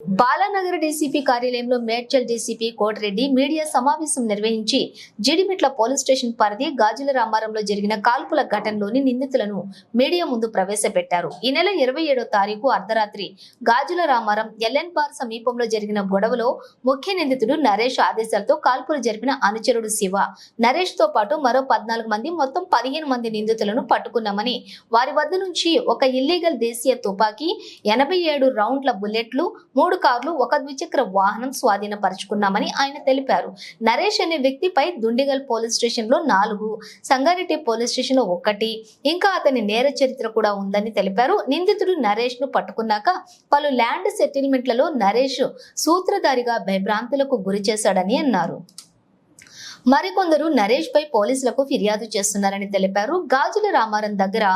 Balanagar DCP కార్యాలయంలో Medchal DCP Koti Reddy media సమావేశం నిర్వహించి జిడిమిట్ల పోలీస్ స్టేషన్ పరిధి గాజుల రామారంలో జరిగిన కాల్పుల ఘటనలోని నిందితులను మీడియా ముందు ప్రవేశపెట్టారు. ఈ నెల 27వ తారీఖు అర్ధరాత్రి గాజుల రామారం ఎల్ఎన్ బార్ సమీపంలో జరిగిన గొడవలో ముఖ్య నిందితుడు నరేష్ ఆదేశాలతో కాల్పులు జరిపిన అనుచరుడు శివ, నరేష్ తో పాటు మరో 14 మంది మొత్తం 15 మంది నిందితులను పట్టుకున్నామని, వారి వద్ద నుంచి ఒక ఇల్లీగల్ దేశీయ తుపాకీ, 87 రౌండ్ల బుల్లెట్లు, 3 కార్లు, ఒక ద్విచక్ర వాహనం స్వాధీనపరుచుకున్నామని ఆయన తెలిపారు. నరేష్ అనే వ్యక్తిపై దుండిగల్ పోలీస్ స్టేషన్ లో 4, సంగారెడ్డి పోలీస్ స్టేషన్ లో 1, ఇంకా అతని నేర చరిత్ర కూడా ఉందని తెలిపారు. నిందితుడు నరేష్ ను పట్టుకున్నాక పలు ల్యాండ్ సెటిల్మెంట్లలో నరేష్ సూత్రధారిగా భయభ్రాంతులకు గురి చేశాడని అన్నారు. మరికొందరు నరేష్ పై పోలీసులకు ఫిర్యాదు చేస్తున్నారని తెలిపారు. గాజుల రామారం దగ్గర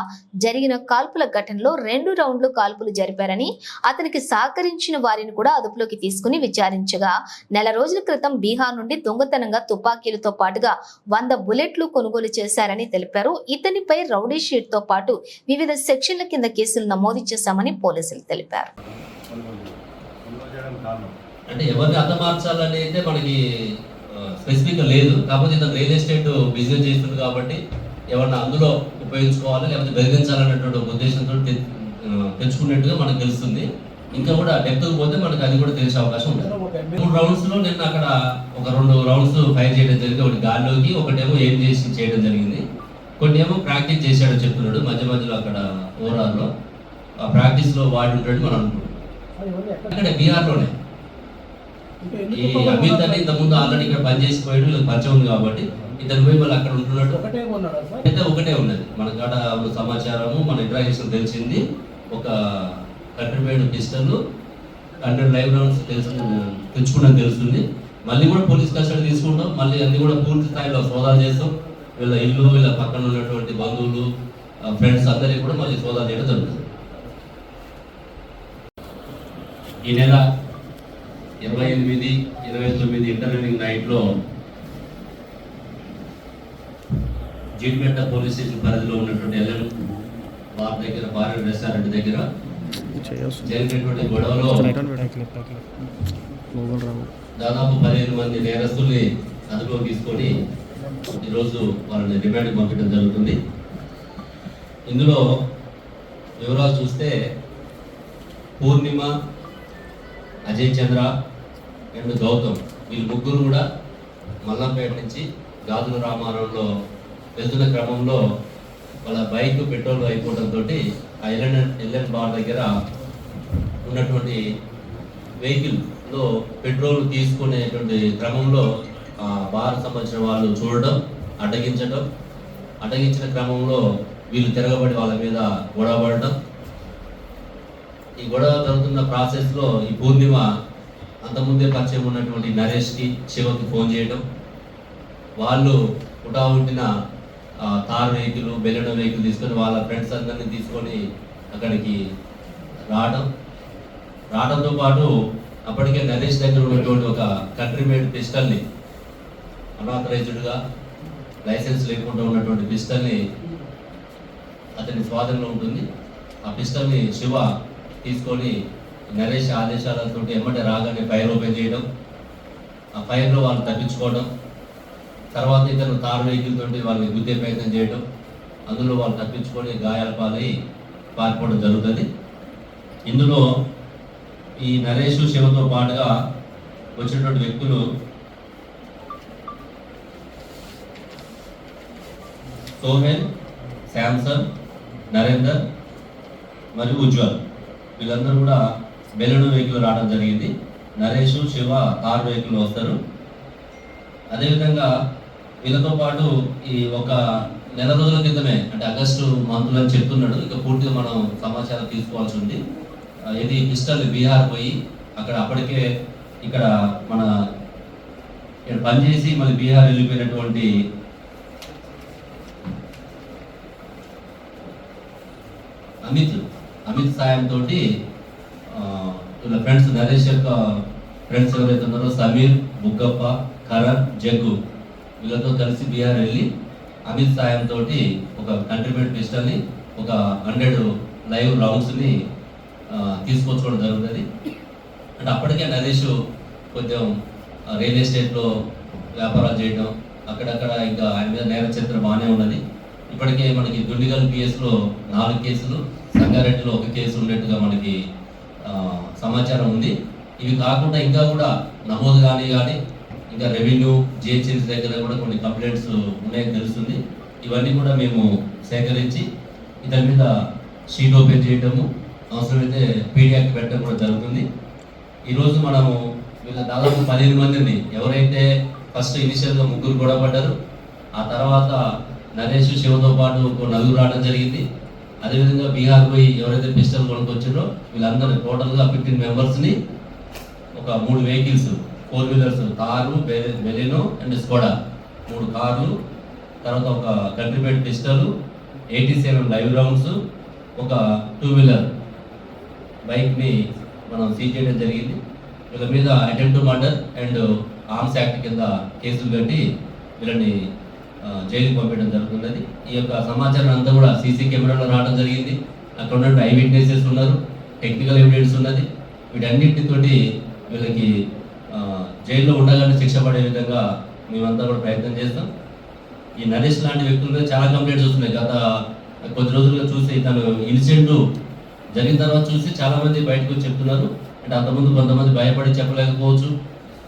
జరిగిన కాల్పుల ఘటనలో 2 రౌండ్లు కాల్పులు జరిపారని, అతనికి సహకరించిన వారిని కూడా అదుపులోకి తీసుకుని విచారించగా, నెల రోజుల క్రితం బీహార్ నుండి దొంగతనంగా తుపాకీలతో పాటుగా 100 బుల్లెట్లు కొనుగోలు చేశారని తెలిపారు. ఇతనిపై రౌడీ షీట్ తో పాటు వివిధ సెక్షన్ల కింద కేసులు నమోదు చేశామని పోలీసులు తెలిపారు. అంటే ఎవరిని హతమార్చాలని అయితే మనకి స్పెసిఫిక్గా లేదు. కాకపోతే ఇతను రియల్ ఎస్టేట్ బిజినెస్ చేస్తుంది కాబట్టి ఎవరిని అందులో ఉపయోగించుకోవాలి, లేకపోతే బెదిరించాలనేటువంటి ఒక ఉద్దేశంతో తెచ్చుకున్నట్టుగా మనకు తెలుస్తుంది. ఇంకా కూడా డెప్త్కి పోతే మనకు అది కూడా తెలిసే అవకాశం ఉంటుంది. 3 రౌండ్స్లో నేను అక్కడ ఒక 2 రౌండ్స్ ఫైర్ చేయడం జరిగింది. ఒకటి గాల్లోకి, ఒకటేమో ఏం చేసి చేయడం జరిగింది. కొన్ని ఏమో ప్రాక్టీస్ చేశాడని చెప్తున్నాడు. మధ్య మధ్యలో అక్కడ ఓవరాల్లో ఆ ప్రాక్టీస్లో వాడి ఉంటాడు మనం అనుకుంటున్నాం. అక్కడ బీహార్లోనే ఈ అమిత్ అని ఇంతకుముందు ఆల్రెడీ ఇక్కడ పనిచేసిపోయాడు, వీళ్ళకి పరిచయం ఉంది కాబట్టి ఇతను పోయి వాళ్ళు అక్కడ ఉంటున్నాడు. అయితే ఒకటే ఉన్నది మన కాడ సమాచారము, మన ఇంట్రాక్షన్ తెలిసింది. ఒక కంట్రీమేడ్ పిస్టల్ 100 లైవ్ రౌండ్స్ తెచ్చుకున్నది తెలుస్తుంది. మళ్ళీ కూడా పోలీస్ కస్టడీ తీసుకుంటాం. మళ్ళీ అన్ని కూడా పూర్తి స్థాయిలో సోదాలు చేస్తాం. వీళ్ళ ఇల్లు, వీళ్ళ పక్కన ఉన్నటువంటి బంధువులు, ఫ్రెండ్స్ అందరికీ కూడా మళ్ళీ సోదాలు చేయడం జరుగుతుంది. ఈ నెల 28, 29 ఇంటర్వ్యూనింగ్ నైట్లో జీడిమెట్ట పోలీస్ స్టేషన్ పరిధిలో ఉన్నటువంటి ఎల్ఎన్ బార్ దగ్గర, బార్ రెస్టారెంట్ దగ్గర జరిగినటువంటి గొడవలో దాదాపు 15 మంది నేరస్తుల్ని అదుపులోకి తీసుకొని ఈరోజు వాళ్ళని రిమాండ్కి పంపించడం జరుగుతుంది. ఇందులో వివరాలు చూస్తే పూర్ణిమ, అజయ్ చంద్ర అండ్ గౌతమ్, వీళ్ళు ముగ్గురు కూడా మల్లంపేట నుంచి గాజుల రామారంలో వెళ్తున్న క్రమంలో వాళ్ళ బైక్ పెట్రోల్ అయిపోవడంతో ఆ ఎల్ఎన్ బార్ దగ్గర ఉన్నటువంటి వెహికల్లో పెట్రోల్ తీసుకునేటువంటి క్రమంలో ఆ బార్ సంబంధించిన వాళ్ళు చూడడం, అడ్డగించిన క్రమంలో వీళ్ళు తిరగబడి వాళ్ళ మీద గొడవ పడడం. ఈ గొడవ జరుగుతున్న ప్రాసెస్లో ఈ పూర్ణిమ అంతకుముందే పరిచయం ఉన్నటువంటి నరేష్కి, శివకి ఫోన్ చేయడం, వాళ్ళు పుట్టిన తార్ వెహికల్, బెలెనో వెహికల్ తీసుకొని వాళ్ళ ఫ్రెండ్స్ అందరినీ తీసుకొని అక్కడికి రావడంతో పాటు అప్పటికే నరేష్ దగ్గర ఉన్నటువంటి ఒక కంట్రీమేడ్ పిస్టల్ని, అన్ఆథరైజ్డ్గా లైసెన్స్ లేకుండా ఉన్నటువంటి పిస్టల్ని అతని స్వాధీనంలో ఉంటుంది. ఆ పిస్టల్ని శివ తీసుకొని నరేష్ ఆదేశాలతో ఎమ్మటే రాగానే ఫైర్ ఓపెన్ చేయడం, ఆ ఫైర్లో వాళ్ళు తప్పించుకోవడం, తర్వాత ఇతను తారు వెహికల్ తోటి వాళ్ళని గుద్దే ప్రయత్నం చేయడం, అందులో వాళ్ళు తప్పించుకొని గాయాల పాలై పారిపోవడం జరుగుతుంది. ఇందులో ఈ నరేష్, శివతో పాటుగా వచ్చినటువంటి వ్యక్తులు సోహెల్, శాంసన్, నరేందర్ మరియు ఉజ్వల్, వీళ్ళందరూ కూడా బెలూన్ వెహికల్ రావడం జరిగింది. నరేష్, శివ కార్ వెహికల్ వస్తారు. అదేవిధంగా వీళ్ళతో పాటు ఈ ఒక నెల రోజుల క్రితమే, అంటే ఆగస్టు మంత్లో అని చెప్తున్నాడు. ఇక పూర్తిగా మనం సమాచారం తీసుకోవాల్సి ఉంది. ఇది పిస్టల్ బీహార్ పోయి అక్కడ అప్పటికే ఇక్కడ మన పనిచేసి మళ్ళీ బీహార్ వెళ్ళిపోయినటువంటి అమిత్ సాయంతో వీళ్ళ ఫ్రెండ్స్, నరేష్ యొక్క ఫ్రెండ్స్ ఎవరైతే ఉన్నారో సమీర్, బుగ్గప్ప, కరణ్, జగ్గు, వీళ్ళతో కలిసి బీహార్ వెళ్ళి అమిత్ సాయంతో ఒక కంట్రీమేడ్ పిస్టల్ని, ఒక 100 లైవ్ రౌండ్స్ని తీసుకొచ్చుకోవడం జరుగుతుంది. అంటే అప్పటికే నరేష్ కొంచెం రియల్ ఎస్టేట్లో వ్యాపారాలు చేయడం అక్కడక్కడ ఇంకా ఆయన మీద నేర చరిత్ర బాగానే ఉన్నది. ఇప్పటికే మనకి దుండిగల్ పిఎస్లో 4 కేసులు, సంగారెడ్డిలో 1 కేసు ఉన్నట్టుగా మనకి సమాచారం ఉంది. ఇవి కాకుండా ఇంకా కూడా నమోదు కానీ ఇంకా రెవెన్యూ జిహెచ్ఎంసీ దగ్గర కూడా కొన్ని కంప్లైంట్స్ ఉన్నాయని తెలుస్తుంది. ఇవన్నీ కూడా మేము సేకరించి దాని మీద షీట్ ఓపెన్ చేయడము, అవసరమైతే పీడియాక్ట్ పెట్టడం కూడా జరుగుతుంది. ఈరోజు మనము వీళ్ళ దాదాపు 15 మందిని ఎవరైతే ఫస్ట్ ఇనిషియల్గా 3 గొడవ పడ్డారు, ఆ తర్వాత నరేష్ శివతో పాటు ఒక 4 రావడం జరిగింది. అదేవిధంగా బీహార్ పోయి ఎవరైతే పిస్టల్ కొనుక్కొచ్చారో వీళ్ళందరూ టోటల్గా 15 మెంబర్స్ని ఒక 3 vehicles 4 wheelers, car, Baleno and Skoda 3 కార్లు, తర్వాత ఒక కంట్రీమేడ్ పిస్టల్, 87 లైవ్ రౌండ్స్, ఒక 2 వీలర్ బైక్ని మనం సీజ్ చేయడం జరిగింది. వీళ్ళ మీద attempt to murder and arms act కింద కేసులు కట్టి వీళ్ళని జైలుకి పంపించడం జరుగుతున్నది. ఈ యొక్క సమాచారం అంతా కూడా సీసీ కెమెరాలో రావడం జరిగింది. అక్కడ ఉన్న ఐ విట్నెసెస్ ఉన్నారు, టెక్నికల్ ఎవిడెన్స్ ఉన్నది. వీటన్నిటితోటి వీళ్ళకి జైల్లో ఉండగానే శిక్ష పడే విధంగా మేమంతా కూడా ప్రయత్నం చేస్తాం. ఈ నరేష్ లాంటి వ్యక్తుల మీద చాలా కంప్లైంట్స్ వస్తున్నాయి. గత కొద్ది రోజులుగా చూసి తను ఇన్సిడెంట్ జరిగిన తర్వాత చూసి చాలామంది బయటకు వచ్చి చెప్తున్నారు. అంటే అంతకుముందు కొంతమంది భయపడి చెప్పలేకపోవచ్చు,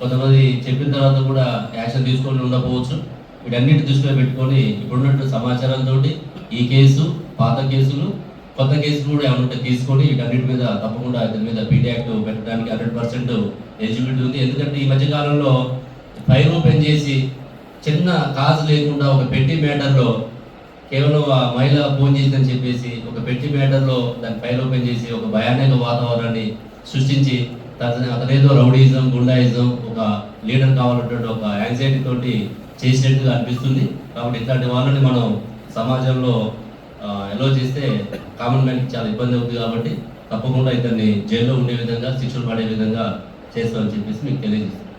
కొంతమంది చెప్పిన తర్వాత కూడా యాక్షన్ తీసుకొని ఉండకపోవచ్చు. వీటన్నిటి దృష్టిలో పెట్టుకొని ఇప్పుడున్నట్టు సమాచారంతో ఈ కేసు, పాత కేసులు, కొత్త కేసులు కూడా ఏమంటే తీసుకొని వీటన్నిటి మీద తప్పకుండా దాని మీద పీడియాక్ట్ పెట్టడానికి 100% ఎలిజిబిలిటీ ఉంది. ఎందుకంటే ఈ మధ్యకాలంలో ఫైల్ ఓపెన్ చేసి చిన్న కాజు లేకుండా ఒక పెట్టి మ్యాటర్లో కేవలం ఆ మహిళ ఫోన్ చేసిందని చెప్పేసి ఒక పెట్టి మ్యాటర్లో దాన్ని ఫైల్ ఓపెన్ చేసి ఒక భయానక వాతావరణాన్ని సృష్టించి అతనేదో రౌడీజం, గుండాయిజం, ఒక లీడర్ కావాలన్నటువంటి ఒక యాంగ్జైటీ తోటి చేసినట్టుగా అనిపిస్తుంది. కాబట్టి ఇట్లాంటి వాళ్ళని మనం సమాజంలో ఎలో చేస్తే కామన్ మ్యాన్కి చాలా ఇబ్బంది అవుతుంది. కాబట్టి తప్పకుండా ఇతన్ని జైల్లో ఉండే విధంగా, శిక్షలు పడే విధంగా చేస్తామని చెప్పేసి మీకు తెలియజేస్తాం.